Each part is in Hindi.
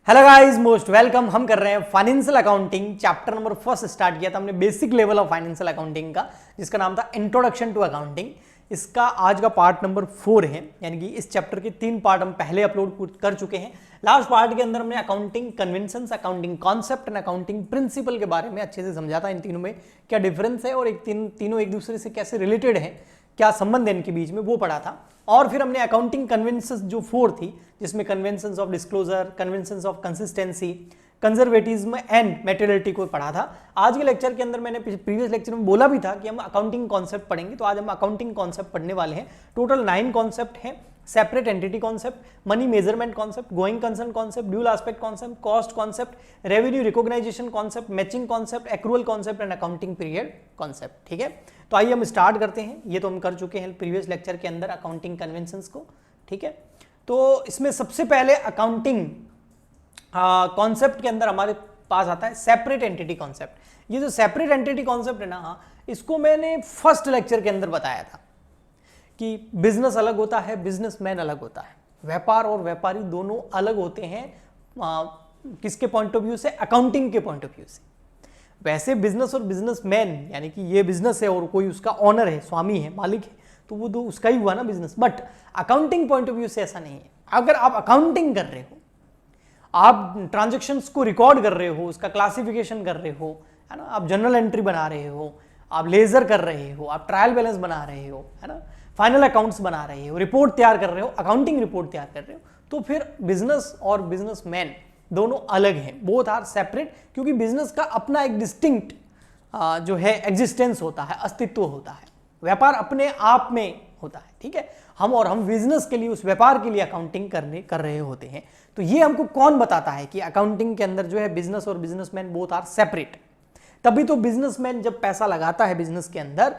Hello guys, most welcome. हम कर रहे हैं financial accounting chapter number first start किया था हमने basic level of financial accounting का, जिसका नाम था इंट्रोडक्शन टू अकाउंटिंग। इसका आज का पार्ट नंबर 4 है, यानी कि इस चैप्टर के 3 पार्ट हम पहले अपलोड कर चुके हैं। लास्ट पार्ट के अंदर हमने accounting conventions, accounting concept and accounting principle के बारे में अच्छे से समझा था। इन तीनों में क्या डिफरेंस है और तीनों एक दूसरे से कैसे रिलेटेड है, क्या संबंध है इनके बीच में, वो पढ़ा था। और फिर हमने अकाउंटिंग कन्वेंशंस जो 4 थी, जिसमें conventions of disclosure, conventions of consistency, conservatism and materiality को पढ़ा था। आज के लेक्चर के अंदर मैंने प्रीवियस लेक्चर में बोला भी था कि हम अकाउंटिंग कॉन्सेप्ट पढ़ेंगे, तो आज हम अकाउंटिंग कॉन्सेप्ट पढ़ने वाले हैं। टोटल 9 कॉन्सेप्ट हैं। Separate entity concept, money measurement concept, going concern concept, dual aspect concept, cost concept, revenue recognition concept, matching concept, accrual concept and accounting period concept. ठीक है, तो आइए हम स्टार्ट करते हैं। ये तो हम कर चुके हैं प्रीवियस लेक्चर के अंदर अकाउंटिंग कन्वेंशंस को। ठीक है, तो इसमें सबसे पहले अकाउंटिंग कॉन्सेप्ट के अंदर हमारे पास आता है सेपरेट एंटिटी कॉन्सेप्ट। ये जो सेपरेट एंटिटी कॉन्सेप्ट है ना, इसको मैंने फर्स्ट लेक्चर के अंदर बताया था कि बिजनेस अलग होता है, बिजनेसमैन अलग होता है, व्यापार और व्यापारी दोनों अलग होते हैं। किसके पॉइंट ऑफ व्यू से? अकाउंटिंग के पॉइंट ऑफ व्यू से। वैसे बिजनेस और बिजनेसमैन, यानी कि ये बिजनेस है और कोई उसका ऑनर है, स्वामी है, मालिक है, तो वो तो उसका ही हुआ ना business. But accounting point of view से ऐसा नहीं है। अगर आप अकाउंटिंग कर रहे हो, आप ट्रांजैक्शंस को रिकॉर्ड कर रहे हो, उसका क्लासिफिकेशन कर रहे हो, है ना, आप जनरल एंट्री बना रहे हो, आप लेजर कर रहे हो, आप ट्रायल बैलेंस बना रहे हो, है ना, फाइनल अकाउंट्स बना रहे हो, रिपोर्ट तैयार कर रहे हो, अकाउंटिंग रिपोर्ट तैयार कर रहे हो, तो फिर बिजनेस और बिजनेसमैन दोनों अलग हैं, बोथ आर सेपरेट। क्योंकि बिजनेस का अपना एक डिस्टिंक्ट जो है एग्जिस्टेंस होता है, अस्तित्व होता है। व्यापार अपने आप में होता है। ठीक है, हम बिजनेस के लिए, उस व्यापार के लिए अकाउंटिंग कर रहे होते हैं। तो ये हमको कौन बताता है कि अकाउंटिंग के अंदर जो है बिजनेस और बिजनेसमैन बोथ आर सेपरेट। तभी तो बिजनेसमैन जब पैसा लगाता है बिजनेस के अंदर,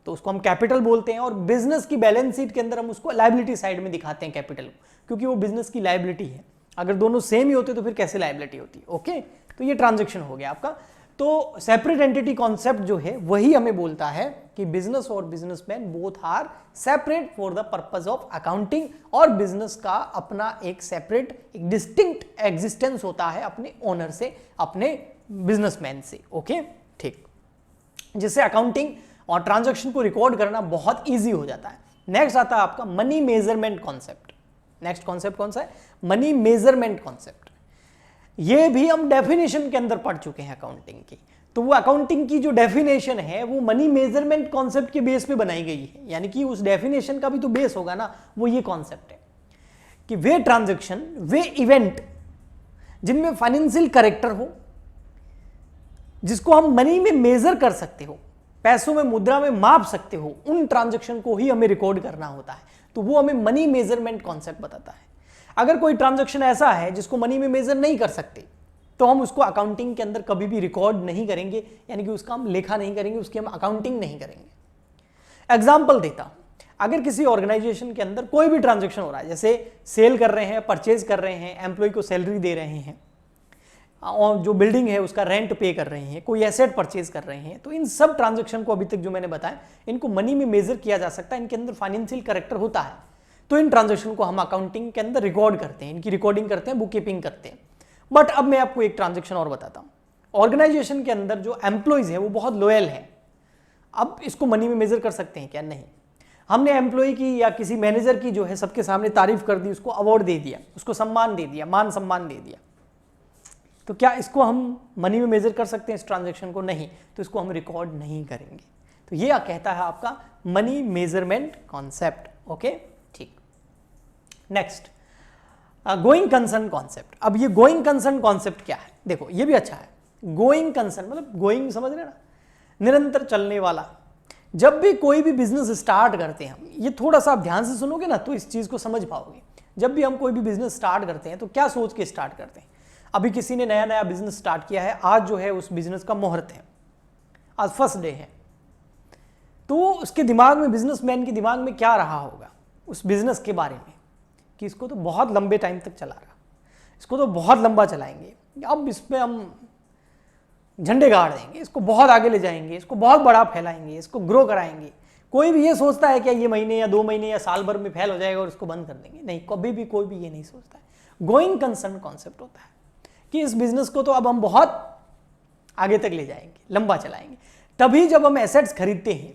तो उसको हम कैपिटल बोलते हैं, और बिजनेस की बैलेंस शीट के अंदर हम उसको लायबिलिटी साइड में दिखाते हैं कैपिटल को, क्योंकि वो बिजनेस की लायबिलिटी है। अगर दोनों सेम ही होते तो फिर कैसे लायबिलिटी होती? ओके, तो ये ट्रांजैक्शन हो गया आपका। तो सेपरेट एंटिटी कॉन्सेप्ट जो है वही हमें बोलता है कि बिजनेस और businessman both are separate for the purpose of accounting, और बिजनेस का अपना एक सेपरेट, एक डिस्टिंक्ट एग्जिस्टेंस होता है अपने ओनर से, अपने बिजनेसमैन से। ओके, ठीक, जिससे अकाउंटिंग और ट्रांजैक्शन को रिकॉर्ड करना बहुत ईजी हो जाता है। नेक्स्ट आता है आपका money measurement concept. Next concept कौन सा है? Money measurement concept. ये भी हम डेफिनेशन के अंदर पढ़ चुके हैं अकाउंटिंग की। तो वो अकाउंटिंग की जो डेफिनेशन है वो मनी मेजरमेंट कॉन्सेप्ट के बेस पे बनाई गई है, यानी कि उस डेफिनेशन का भी तो बेस होगा ना, वो ये कॉन्सेप्ट है कि वे ट्रांजैक्शन, वे इवेंट जिनमें फाइनेंशियल कैरेक्टर हो, जिसको हम मनी में मेजर कर सकते हो, पैसों में, मुद्रा में माप सकते हो, उन ट्रांजैक्शन को ही हमें रिकॉर्ड करना होता है। तो वो हमें मनी मेजरमेंट कॉन्सेप्ट बताता है। अगर कोई ट्रांजैक्शन ऐसा है जिसको मनी में मेजर नहीं कर सकते, तो हम उसको अकाउंटिंग के अंदर कभी भी रिकॉर्ड नहीं करेंगे, यानी कि उसका हम लेखा नहीं करेंगे, उसकी हम अकाउंटिंग नहीं करेंगे। एग्जाम्पल देता हूं, अगर किसी ऑर्गेनाइजेशन के अंदर कोई भी ट्रांजैक्शन हो रहा है, जैसे सेल कर रहे हैं, परचेज कर रहे हैं, एम्प्लॉय को सैलरी दे रहे हैं, और जो बिल्डिंग है उसका रेंट पे कर रहे हैं, कोई एसेट परचेज कर रहे हैं, तो इन सब ट्रांजैक्शन को अभी तक जो मैंने बताया, इनको मनी में मेजर किया जा सकता है, इनके अंदर फाइनेंशियल कैरेक्टर होता है। तो इन ट्रांजैक्शन को हम अकाउंटिंग के अंदर रिकॉर्ड करते हैं, इनकी रिकॉर्डिंग करते हैं, बुक कीपिंग करते हैं। बट अब मैं आपको एक ट्रांजैक्शन और बताता हूं। ऑर्गेनाइजेशन के अंदर जो एम्प्लॉयज है वो बहुत लॉयल है। अब इसको मनी में मेजर कर सकते हैं क्या? नहीं। हमने एम्प्लॉय की या किसी मैनेजर की जो है सबके सामने तारीफ कर दी, उसको अवार्ड दे दिया, उसको सम्मान दे दिया, मान सम्मान दे दिया, तो क्या इसको हम मनी में मेजर कर सकते हैं इस ट्रांजैक्शन को? नहीं। तो इसको हम रिकॉर्ड नहीं करेंगे। तो ये कहता है आपका मनी मेजरमेंट कॉन्सेप्ट। ओके, ठीक। Next, going concern concept. अब ये गोइंग कंसर्न कॉन्सेप्ट क्या है? देखो, ये भी अच्छा है। गोइंग कंसर्न मतलब गोइंग, समझ रहे ना, निरंतर चलने वाला। जब भी कोई भी बिजनेस स्टार्ट करते हैं हम, ये थोड़ा सा आप ध्यान से सुनोगे ना तो इस चीज को समझ पाओगे। जब भी हम कोई भी बिजनेस स्टार्ट करते हैं तो क्या सोच के स्टार्ट करते हैं? अभी किसी ने नया नया बिजनेस स्टार्ट किया है, आज जो है उस बिजनेस का मुहूर्त है, आज फर्स्ट डे है, तो उसके दिमाग में, बिजनेसमैन के दिमाग में क्या रहा होगा उस बिजनेस के बारे में कि इसको तो बहुत लंबे टाइम तक चला रहा, इसको तो बहुत लंबा चलाएंगे, अब इसमें हम झंडे गाड़ देंगे, इसको बहुत आगे ले जाएंगे, इसको बहुत बड़ा फैलाएंगे, इसको ग्रो कराएंगे। कोई भी ये सोचता है क्या ये महीने या 2 महीने या साल भर में फैल हो जाएगा और इसको बंद कर देंगे? नहीं, कभी भी कोई भी ये नहीं सोचता है। गोइंग कंसर्न कॉन्सेप्ट होता है कि इस बिजनेस को तो अब हम बहुत आगे तक ले जाएंगे, लंबा चलाएंगे। तभी जब हम एसेट्स खरीदते हैं,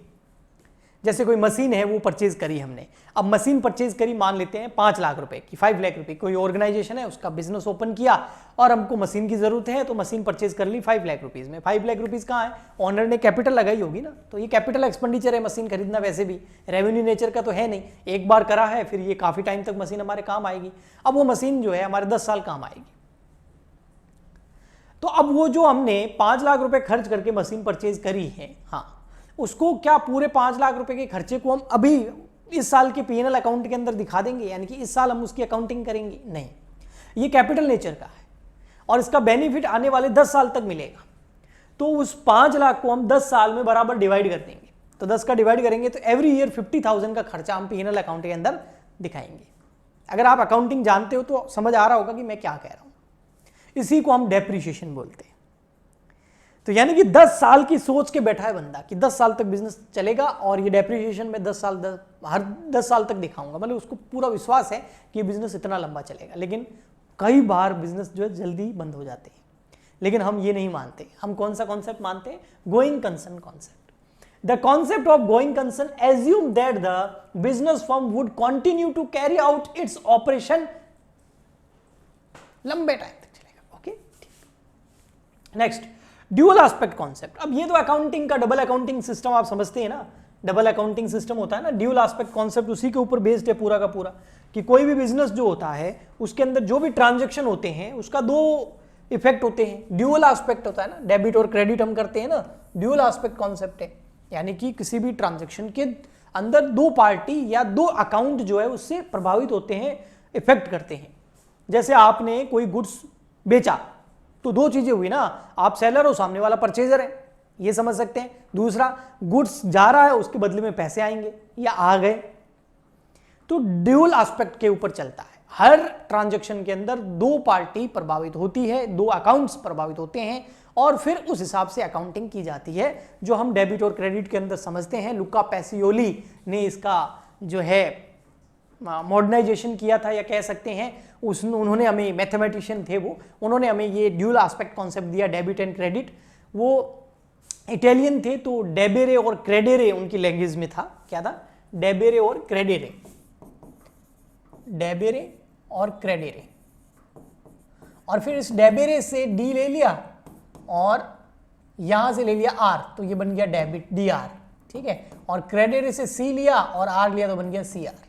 जैसे कोई मशीन है वो परचेज करी हमने, अब मशीन परचेज करी मान लेते हैं 5 लाख रुपए की, 5 लाख रुपए, कोई ऑर्गेनाइजेशन है उसका बिजनेस ओपन किया और हमको मशीन की जरूरत है तो मशीन परचेज कर ली 5 लाख रुपीज में। 5 लाख रुपीज कहाँ है, ऑनर ने कैपिटल लगाई होगी ना, तो ये कैपिटल एक्सपेंडिचर है मशीन खरीदना, वैसे भी रेवेन्यू नेचर का तो है नहीं, एक बार करा है फिर ये काफी टाइम तक मशीन हमारे काम आएगी। अब वो मशीन जो है हमारे 10 साल काम आएगी। तो अब वो जो हमने 5 लाख रुपए खर्च करके मशीन परचेज करी है, हाँ, उसको क्या पूरे 5 लाख रुपए के खर्चे को हम अभी इस साल के P&L अकाउंट के अंदर दिखा देंगे, यानी कि इस साल हम उसकी अकाउंटिंग करेंगे? नहीं, ये कैपिटल नेचर का है और इसका बेनिफिट आने वाले 10 साल तक मिलेगा। तो उस 5 लाख को हम 10 साल में बराबर डिवाइड कर देंगे, तो 10 का डिवाइड करेंगे तो एवरी ईयर 50,000 का खर्चा हम P&L अकाउंट के अंदर दिखाएंगे। अगर आप अकाउंटिंग जानते हो तो समझ आ रहा होगा कि मैं क्या कह रहा हूं। इसी को हम डेप्रिसिएशन बोलते हैं। तो यानी कि 10 साल की सोच के बैठा है बंदा कि 10 साल तक बिजनेस चलेगा और ये डेप्रिसिएशन में हर 10 साल तक दिखाऊंगा, मतलब उसको पूरा विश्वास है कि बिजनेस इतना लंबा चलेगा। लेकिन कई बार बिजनेस जो है जल्दी बंद हो जाते हैं, लेकिन हम ये नहीं मानते। हम कौन सा कॉन्सेप्ट मानते हैं? Going concern concept. The concept of going concern assume that the business firm would continue to carry out its operation लंबे टाइम तक चलेगा। Okay, next, dual aspect concept. अब ये तो अकाउंटिंग का डबल अकाउंटिंग सिस्टम आप समझते हैं ना, डबल अकाउंटिंग सिस्टम होता है ना, ड्यूअल एस्पेक्ट कॉन्सेप्ट उसी के ऊपर बेस्ड है पूरा का पूरा, कि कोई भी बिजनेस जो होता है उसके अंदर जो भी ट्रांजैक्शन होते हैं उसका 2 इफेक्ट होते हैं। ड्यूअल एस्पेक्ट होता है ना, डेबिट और क्रेडिट हम करते हैं ना, ड्यूअल एस्पेक्ट कॉन्सेप्ट है, यानी कि किसी भी ट्रांजैक्शन के अंदर 2 पार्टी या 2 अकाउंट जो है उससे प्रभावित होते हैं, इफेक्ट करते हैं। जैसे आपने कोई गुड्स बेचा तो 2 चीजें हुई ना, आप सेलर हो, सामने वाला परचेजर है, ये समझ सकते हैं। दूसरा, गुड्स जा रहा है, उसके बदले में पैसे आएंगे या आ गए, तो ड्यूअल एस्पेक्ट के ऊपर चलता है। हर ट्रांजैक्शन के अंदर 2 पार्टी प्रभावित होती है, 2 अकाउंट्स प्रभावित होते हैं और फिर उस हिसाब से अकाउंटिंग की जाती है, जो हम डेबिट और क्रेडिट के अंदर समझते हैं। लुका पैसियोली ने इसका जो है मॉडर्नाइजेशन किया था, या कह सकते हैं उन्होंने हमें, मैथमेटिशियन थे वो, उन्होंने हमें ये ड्यूअल एस्पेक्ट कॉन्सेप्ट दिया, डेबिट एंड क्रेडिट। वो इटालियन थे, तो डेबेरे और क्रेडेरे उनकी लैंग्वेज में था। क्या था? डेबेरे और क्रेडेरे, डेबेरे और क्रेडेरे। और फिर इस डेबेरे से डी ले लिया और यहां से ले लिया आर, तो ये बन गया डेबिट, डी आर, ठीक है। और क्रेडेरे से सी लिया और आर लिया तो बन गया सी आर।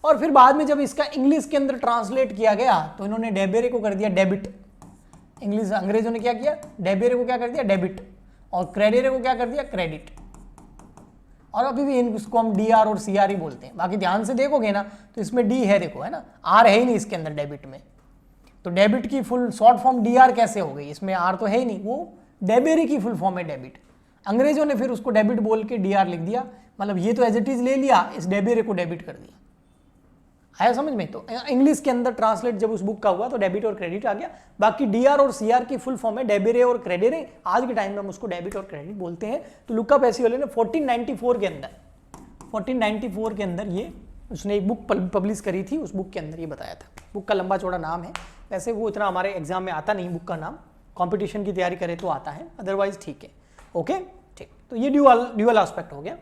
और फिर बाद में जब इसका इंग्लिश के अंदर ट्रांसलेट किया गया तो इन्होंने डेबेरे को कर दिया डेबिट। इंग्लिश अंग्रेजों ने क्या किया? डेबेरे को क्या कर दिया? डेबिट। और क्रेडेरे को क्या कर दिया? क्रेडिट। और अभी भी इसको हम डी आर और सी आर ही बोलते हैं। बाकी ध्यान से देखोगे ना तो इसमें डी है, देखो, है ना, आर है ही नहीं इसके अंदर डेबिट में। तो डेबिट की full short form D R कैसे हो गई? इसमें आर तो है ही नहीं, वो डेबेरे की फुल फॉर्म है डेबिट। अंग्रेजों ने फिर उसको डेबिट बोल के डी आर लिख दिया, मतलब ये तो एज इट इज ले लिया, इस डेबेरे को डेबिट कर दिया। आया समझ में? तो इंग्लिश के अंदर ट्रांसलेट जब उस बुक का हुआ तो डेबिट और क्रेडिट आ गया। बाकी डीआर और सीआर की फुल फॉर्म है डेबेरे और क्रेडेरे। आज के टाइम में हम उसको डेबिट और क्रेडिट बोलते हैं। तो लुका पैसियोली ने 1494 के अंदर ये उसने एक बुक पब्लिश करी थी, उस बुक के अंदर ये बताया था। बुक का लंबा चौड़ा नाम है, वैसे वो इतना हमारे एग्जाम में आता नहीं बुक का नाम, कॉम्पिटिशन की तैयारी करे तो आता है, अदरवाइज ठीक है। ओके, ठीक। तो ये ड्यूअल एस्पेक्ट हो गया।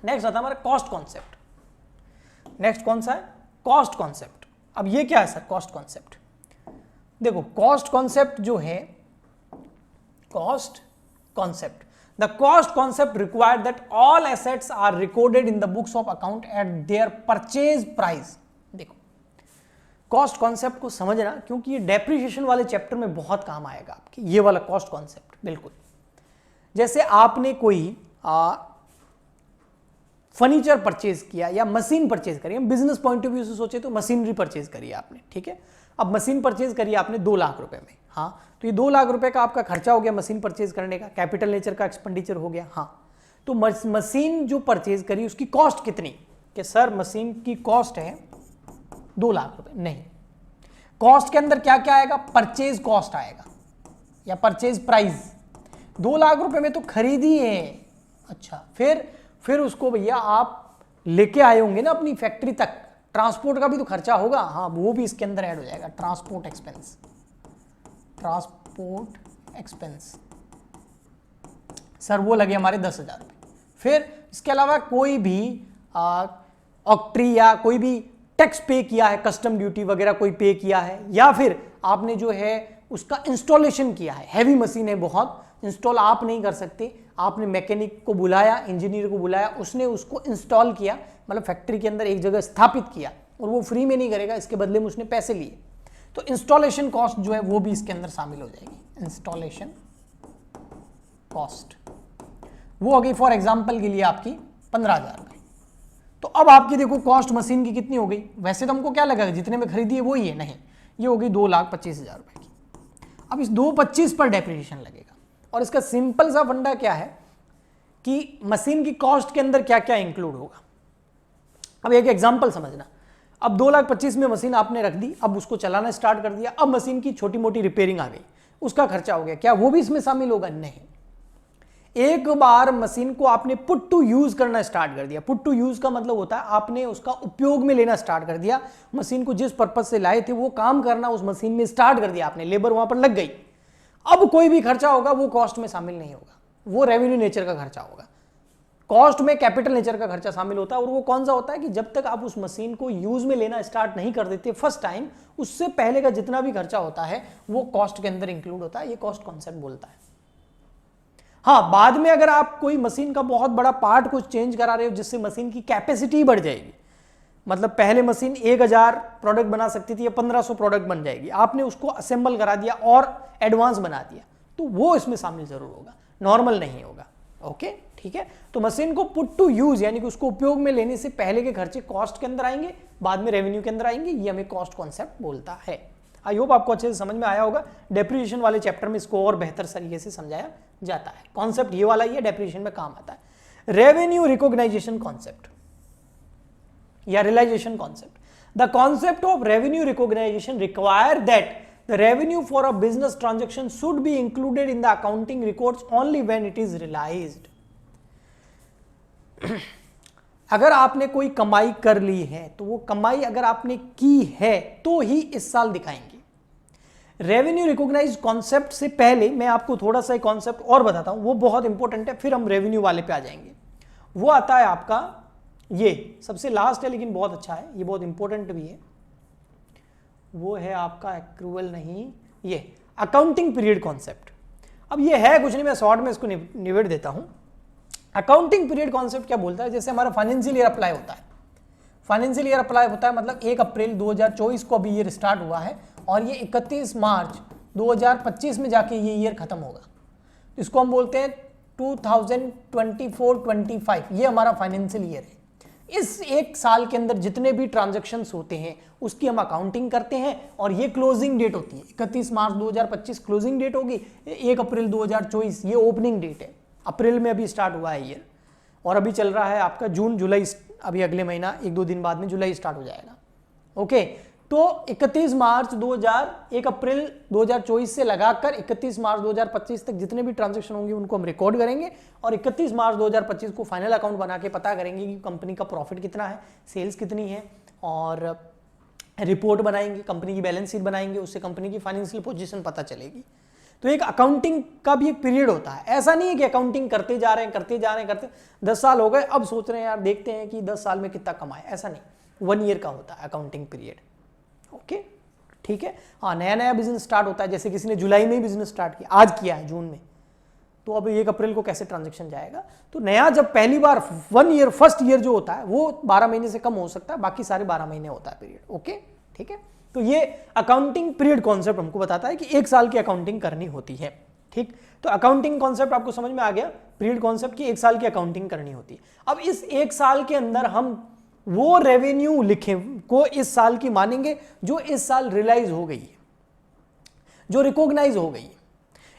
नेक्स्ट आता है हमारा कॉस्ट कॉन्सेप्ट। नेक्स्ट कौन सा है? Cost concept. अब ये क्या है सर कॉस्ट कॉन्सेप्ट? देखो, कॉस्ट कॉन्सेप्ट जो है, cost concept, the cost concept required that all assets are recorded in the books of account at their purchase price. देखो, कॉस्ट कॉन्सेप्ट को समझना, क्योंकि ये डेप्रिसिएशन वाले चैप्टर में बहुत काम आएगा आपके, ये वाला कॉस्ट कॉन्सेप्ट। बिल्कुल, जैसे आपने कोई फर्नीचर परचेज किया या मशीन परचेज करी, हम बिजनेस पॉइंट ऑफ व्यू से सोचे तो मशीनरी परचेज करी आपने, ठीक है। अब मशीन परचेज करी आपने 2 लाख रुपए में, हाँ, तो ये 2 लाख रुपए का आपका खर्चा हो गया मशीन परचेज करने का, कैपिटल नेचर का एक्सपेंडिचर हो गया, हाँ। तो मशीन जो परचेज करी उसकी कॉस्ट कितनी? कि सर मशीन की कॉस्ट है 2 लाख रुपए, नहीं, कॉस्ट के अंदर क्या क्या आएगा? परचेज कॉस्ट आएगा या परचेज प्राइस। 2 लाख रुपए में तो खरीदी है, अच्छा, फिर उसको भैया आप लेके आए होंगे ना अपनी फैक्ट्री तक, ट्रांसपोर्ट का भी तो खर्चा होगा, हाँ वो भी इसके अंदर ऐड हो जाएगा, transport expense, transport expense sir वो लगे हमारे 10,000 रुपये। फिर इसके अलावा कोई भी ऑक्ट्री या कोई भी टैक्स पे किया है, कस्टम ड्यूटी वगैरह कोई पे किया है, या फिर आपने जो है उसका इंस्टॉलेशन किया है, हैवी मशीन है बहुत, इंस्टॉल आप नहीं कर सकते, आपने मैकेनिक को बुलाया, इंजीनियर को बुलाया, उसने उसको इंस्टॉल किया, मतलब फैक्ट्री के अंदर एक जगह स्थापित किया, और वो फ्री में नहीं करेगा, इसके बदले में उसने पैसे लिए, तो इंस्टॉलेशन कॉस्ट जो है वो भी इसके अंदर शामिल हो जाएगी, इंस्टॉलेशन कॉस्ट वो हो गई फॉर एग्जांपल के लिए आपकी 15,000 रुपये। तो अब आपकी देखो कॉस्ट मशीन की कितनी हो गई, वैसे तो हमको क्या लगा जितने में खरीदी है वो ही है, नहीं ये हो गई 2,25,000 रुपये की। अब इस 2,25,000 पर डेप्रिसिएशन लगेगा, और इसका सिंपल सा फंडा क्या है कि मशीन की कॉस्ट के अंदर क्या क्या इंक्लूड होगा। अब एक एग्जांपल समझना, अब 2,25,000 में मशीन आपने रख दी, अब उसको चलाना स्टार्ट कर दिया, अब मशीन की छोटी मोटी रिपेयरिंग आ गई, उसका खर्चा हो गया, क्या वो भी इसमें शामिल होगा? नहीं। एक बार मशीन को आपने पुट टू यूज करना स्टार्ट कर दिया, पुट टू यूज का मतलब होता है आपने उसका उपयोग में लेना स्टार्ट कर दिया, मशीन को जिस पर्पज से लाए थे वो काम करना उस मशीन में स्टार्ट कर दिया आपने, लेबर वहां पर लग गई, अब कोई भी खर्चा होगा वो कॉस्ट में शामिल नहीं होगा, वो रेवेन्यू नेचर का खर्चा होगा। कॉस्ट में कैपिटल नेचर का खर्चा शामिल होता है, और वो कौन सा होता है कि जब तक आप उस मशीन को यूज में लेना स्टार्ट नहीं कर देते फर्स्ट टाइम, उससे पहले का जितना भी खर्चा होता है वो कॉस्ट के अंदर इंक्लूड होता है, ये कॉस्ट कॉन्सेप्ट बोलता है। हाँ, बाद में अगर आप कोई मशीन का बहुत बड़ा पार्ट कुछ चेंज करा रहे हो जिससे मशीन की कैपेसिटी बढ़ जाएगी, मतलब पहले मशीन 1,000 प्रोडक्ट बना सकती थी या 1,500 प्रोडक्ट बन जाएगी, आपने उसको असेंबल करा दिया और एडवांस बना दिया, तो वो इसमें शामिल जरूर होगा, नॉर्मल नहीं होगा। ओके, ठीक है। तो मशीन को पुट टू यूज यानी कि उसको उपयोग में लेने से पहले के खर्चे कॉस्ट के अंदर आएंगे, बाद में रेवेन्यू के अंदर आएंगे, ये हमें कॉस्ट कॉन्सेप्ट बोलता है। आई होप आपको अच्छे से समझ में आया होगा। डेप्रिसिएशन वाले चैप्टर में इसको और बेहतर तरीके से समझाया जाता है। कॉन्सेप्ट ये वाला ही है, डेप्रिसिएशन में काम आता है। रेवेन्यू रिकॉग्नाइजेशन कॉन्सेप्ट या realisation concept. The concept of revenue recognisation require that the revenue for a business transaction should be included in the accounting records only when it is realized. अगर आपने कोई कमाई कर ली है तो वो कमाई अगर आपने की है तो ही इस साल दिखाएंगे। रेवेन्यू रिकॉग्नाइज कॉन्सेप्ट से पहले मैं आपको थोड़ा सा कॉन्सेप्ट और बताता हूं, वो बहुत इंपॉर्टेंट है, फिर हम रेवेन्यू वाले पे आ जाएंगे। वो आता है आपका, ये सबसे लास्ट है लेकिन बहुत अच्छा है, ये बहुत इंपॉर्टेंट भी है। वो है आपका एक्रूवल नहीं, ये अकाउंटिंग पीरियड कॉन्सेप्ट। अब ये है कुछ नहीं, मैं शॉर्ट में इसको निबेड़ देता हूं। अकाउंटिंग पीरियड कॉन्सेप्ट क्या बोलता है, जैसे हमारा फाइनेंशियल ईयर अप्लाई होता है, फाइनेंशियल ईयर अप्लाई होता है मतलब 1 अप्रैल 2024 को अभी ईयर स्टार्ट हुआ है और ये 31 मार्च 2025 में जाके ये ईयर खत्म होगा, इसको हम बोलते हैं 2024-25, ये हमारा फाइनेंशियल ईयर है। इस एक साल के अंदर जितने भी ट्रांजैक्शंस होते हैं उसकी हम अकाउंटिंग करते हैं और ये क्लोजिंग डेट होती है। 31 मार्च 2025 क्लोजिंग डेट होगी, 1 अप्रैल 2024 ये ओपनिंग डेट है। अप्रैल में अभी स्टार्ट हुआ है ईयर और अभी चल रहा है आपका जून जुलाई, अभी अगले महीना 1-2 दिन बाद में जुलाई स्टार्ट हो जाएगा। ओके, तो 31 मार्च 1 अप्रैल 2024 से लगाकर 31 मार्च 2025 तक जितने भी ट्रांजैक्शन होंगे उनको हम रिकॉर्ड करेंगे और 31 मार्च 2025 को फाइनल अकाउंट बना के पता करेंगे कि कंपनी का प्रॉफिट कितना है, सेल्स कितनी है, और रिपोर्ट बनाएंगे, कंपनी की बैलेंस शीट बनाएंगे, उससे कंपनी की फाइनेंशियल पोजीशन पता चलेगी। तो एक अकाउंटिंग का भी एक पीरियड होता है, ऐसा नहीं है कि अकाउंटिंग करते जा रहे हैं 10 साल हो गए अब सोच रहे हैं यार देखते हैं कि 10 साल में कितना कमाए, ऐसा नहीं, 1 ईयर का होता है अकाउंटिंग पीरियड। ओके, ठीक है। हाँ, नया नया बिजनेस स्टार्ट होता है, जैसे किसी ने जुलाई में ही बिजनेस स्टार्ट किया, आज किया है जून में, तो अब 1 अप्रैल को कैसे ट्रांजैक्शन जाएगा। तो नया जब पहली बार 1 ईयर फर्स्ट ईयर जो होता है वो 12 महीने से कम हो सकता है, बाकी सारे 12 महीने होता है पीरियड। ओके, ठीक है। तो ये अकाउंटिंग पीरियड कॉन्सेप्ट हमको बताता है कि 1 साल की अकाउंटिंग करनी होती है। ठीक, तो अकाउंटिंग कॉन्सेप्ट आपको समझ में आ गया, पीरियड कॉन्सेप्ट की 1 साल की अकाउंटिंग करनी होती है। अब इस 1 साल के अंदर हम वो रेवेन्यू लिखें को इस साल की मानेंगे जो इस साल रियलाइज हो गई है, जो रिकॉग्नाइज हो गई है।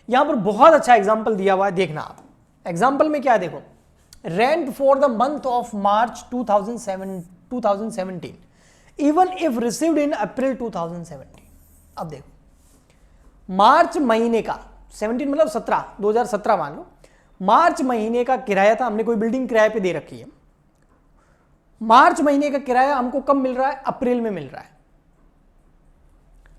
यहां पर बहुत अच्छा एग्जांपल दिया हुआ है, देखना आप एग्जांपल में क्या है, देखो, rent for the month of March 2017 even if received in April 2017। अब देखो मार्च महीने का 17 मतलब 2017 मान लो, मार्च महीने का किराया था, हमने कोई बिल्डिंग किराए पे दे रखी है, मार्च महीने का किराया हमको कब मिल रहा है? अप्रैल में मिल रहा है,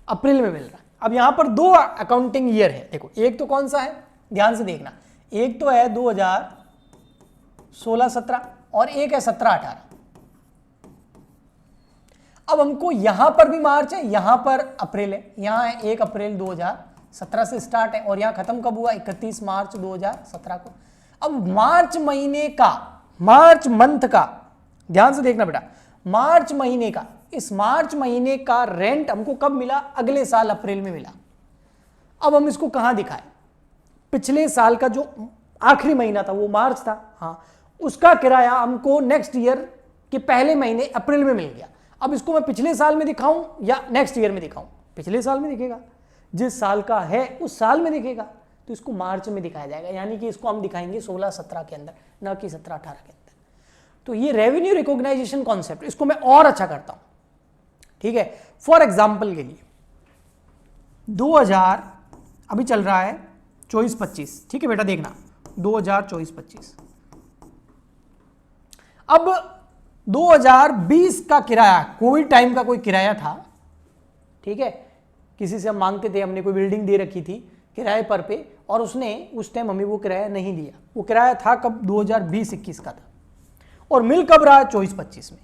अप्रैल में मिल रहा है। अब यहां पर दो अकाउंटिंग ईयर है, देखो एक तो कौन सा है, ध्यान से देखना, एक तो है 2016-17 और एक है 17-18। अब हमको यहां पर भी मार्च है, यहां पर अप्रैल है, यहां है 1 अप्रैल 2017 से स्टार्ट है और यहां खत्म कब हुआ? 31 मार्च 2017 को। अब मार्च महीने का, मार्च मंथ का, ध्यान से देखना बेटा, मार्च महीने का, इस मार्च महीने का रेंट हमको कब मिला? अगले साल अप्रैल में मिला। अब हम इसको कहां दिखाएं? पिछले साल का जो आखिरी महीना था वो मार्च था, हाँ, उसका किराया हमको नेक्स्ट ईयर के पहले महीने अप्रैल में मिल गया। अब इसको मैं पिछले साल में दिखाऊं या नेक्स्ट ईयर में दिखाऊं? पिछले साल में दिखेगा, जिस साल का है उस साल में दिखेगा, तो इसको मार्च में दिखाया जाएगा, यानी कि इसको हम दिखाएंगे 16-17 के अंदर, ना कि 17-18 के अंदर। तो ये रेवेन्यू रिकॉग्नाइजेशन कॉन्सेप्ट, इसको मैं और अच्छा करता हूं, ठीक है। फॉर एग्जाम्पल के लिए 2000 अभी चल रहा है 24-25, ठीक है बेटा, देखना 2024-25। अब 2020 का किराया, कोविड टाइम का कोई किराया था, ठीक है, किसी से हम मांगते थे, हमने कोई बिल्डिंग दे रखी थी किराए पर पे, और उसने उस टाइम हमें वो किराया नहीं दिया। वो किराया था कब? 2020-21 का था, और मिल कब रहा है? 24-25 में।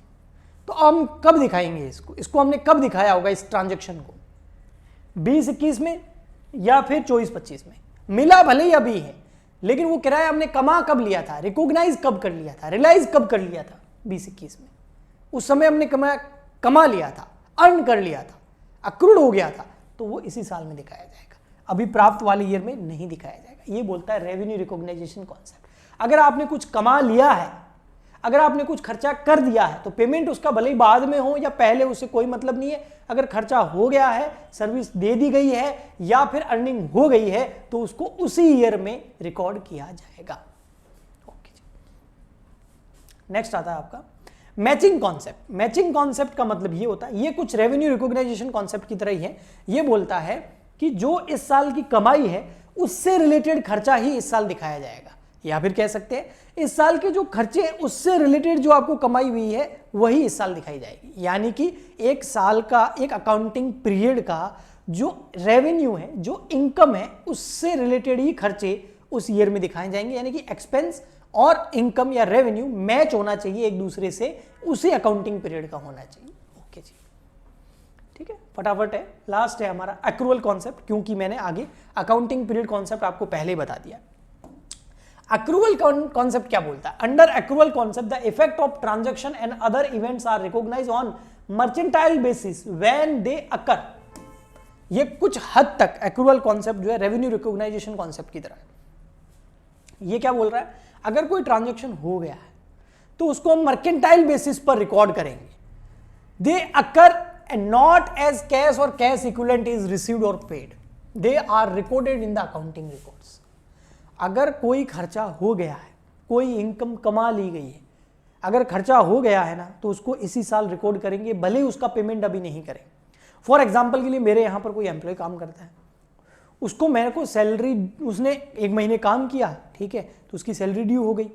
तो हम कब दिखाएंगे इसको? इसको हमने कब दिखाया होगा इस ट्रांजैक्शन को? 20-21 में या फिर 24-25 में? मिला भले ही अभी है, लेकिन वो किराया हमने कमा कब लिया था? रिकॉग्नाइज कब कर लिया था? रियलाइज कब कर लिया था? 20-21 में। उस समय हमने कमा लिया था, अर्न कर लिया था, अक्रूड हो गया था, तो वो इसी साल में दिखाया जाएगा, अभी प्राप्त वाले ईयर में नहीं दिखाया जाएगा। ये बोलता है रेवेन्यू रिकॉग्नाइजेशन कॉन्सेप्ट। अगर आपने कुछ कमा लिया है, अगर आपने कुछ खर्चा कर दिया है, तो पेमेंट उसका भले ही बाद में हो या पहले, उससे कोई मतलब नहीं है। अगर खर्चा हो गया है, सर्विस दे दी गई है या फिर अर्निंग हो गई है, तो उसको उसी ईयर में रिकॉर्ड किया जाएगा। ओके जी, नेक्स्ट आता है आपका मैचिंग कॉन्सेप्ट। मैचिंग कॉन्सेप्ट का मतलब ये होता है, ये कुछ रेवेन्यू रिकॉग्नाइजेशन कॉन्सेप्ट की तरह ही है। ये बोलता है कि जो इस साल की कमाई है उससे रिलेटेड खर्चा ही इस साल दिखाया जाएगा, या फिर कह सकते हैं इस साल के जो खर्चे उससे रिलेटेड जो आपको कमाई हुई है वही इस साल दिखाई जाएगी। यानी कि एक साल का, एक अकाउंटिंग पीरियड का जो रेवेन्यू है, जो इनकम है, उससे रिलेटेड ही खर्चे उस ईयर में दिखाए जाएंगे। यानी कि एक्सपेंस और इनकम या रेवेन्यू मैच होना चाहिए एक दूसरे से, उसी अकाउंटिंग पीरियड का होना चाहिए। ओके जी, ठीक है, फटाफट है। लास्ट है हमारा एक्रूअल कॉन्सेप्ट, क्योंकि मैंने आगे अकाउंटिंग पीरियड कॉन्सेप्ट आपको पहले ही बता दिया। एक्रूअल कॉन्सेप्ट क्या बोलता है? Under accrual concept the effect of transaction and other events are recognised on mercantile basis when they occur. ये कुछ हद तक एक्रूअल कॉन्सेप्ट जो है रेवेन्यू रिकॉग्नाइजेशन कॉन्सेप्ट की तरह है। ये क्या बोल रहा है? अगर कोई ट्रांजैक्शन हो गया है तो उसको हम मर्केंटाइल बेसिस पर रिकॉर्ड करेंगे। They occur and not as cash और कैश इक्विवेलेंट इज रिसीव्ड और paid, they are recorded in the accounting records. अगर कोई खर्चा हो गया है, कोई इनकम कमा ली गई है, अगर खर्चा हो गया है ना, तो उसको इसी साल रिकॉर्ड करेंगे, भले ही उसका पेमेंट अभी नहीं करें। फॉर एग्जाम्पल के लिए मेरे यहाँ पर कोई एम्प्लॉय काम करता है, उसको मेरे को सैलरी, उसने 1 महीने काम किया, ठीक है, तो उसकी सैलरी ड्यू हो गई।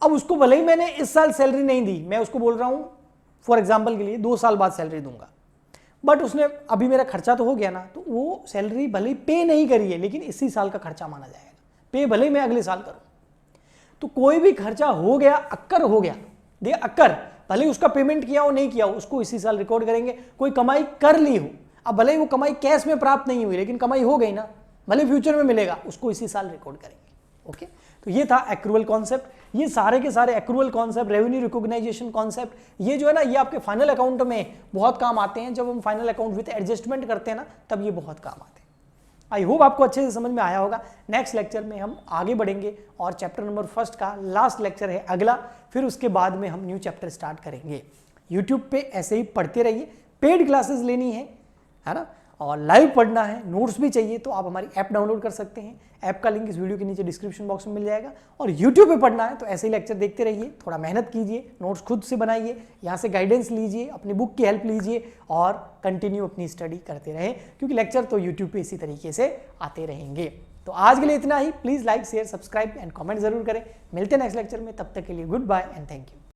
अब उसको भले ही मैंने इस साल सैलरी नहीं दी, मैं उसको बोल रहा हूँ फॉर एग्जाम्पल के लिए 2 साल बाद सैलरी दूंगा, बट उसने अभी मेरा खर्चा तो हो गया ना, तो वो सैलरी भले ही पे नहीं करी है, लेकिन इसी साल का खर्चा माना जाएगा। पे भले ही मैं अगले साल करूं। तो कोई भी खर्चा हो गया, अक्कर हो गया, दे अक्कर, भले ही उसका पेमेंट किया हो नहीं किया हो, उसको इसी साल रिकॉर्ड करेंगे। कोई कमाई कर ली हो, अब भले ही वो कमाई कैश में प्राप्त नहीं हुई, लेकिन कमाई हो गई ना, भले फ्यूचर में मिलेगा, उसको इसी साल रिकॉर्ड करेंगे। ओके, तो ये था एक्रूअल कॉन्सेप्ट। ये सारे के सारे accrual concept, revenue recognition concept, ये जो है ना, ये आपके फाइनल अकाउंट में बहुत काम आते हैं। जब हम फाइनल अकाउंट विद एडजस्टमेंट करते हैं ना, तब ये बहुत काम आते हैं। आई होप आपको अच्छे से समझ में आया होगा। नेक्स्ट लेक्चर में हम आगे बढ़ेंगे और चैप्टर नंबर 1 का लास्ट लेक्चर है अगला, फिर उसके बाद में हम न्यू चैप्टर स्टार्ट करेंगे। यूट्यूब पे ऐसे ही पढ़ते रहिए। पेड क्लासेस लेनी है ना, और लाइव पढ़ना है, नोट्स भी चाहिए, तो आप हमारी ऐप डाउनलोड कर सकते हैं। ऐप का लिंक इस वीडियो के नीचे डिस्क्रिप्शन बॉक्स में मिल जाएगा। और यूट्यूब पे पढ़ना है तो ऐसे ही लेक्चर देखते रहिए, थोड़ा मेहनत कीजिए, नोट्स खुद से बनाइए, यहाँ से गाइडेंस लीजिए, अपनी बुक की हेल्प लीजिए और कंटिन्यू अपनी स्टडी करते रहें, क्योंकि लेक्चर तो यूट्यूब पे इसी तरीके से आते रहेंगे। तो आज के लिए इतना ही। Please like, share, subscribe and comment जरूर करें। मिलते हैं नेक्स्ट लेक्चर में, तब तक के लिए goodbye and thank you.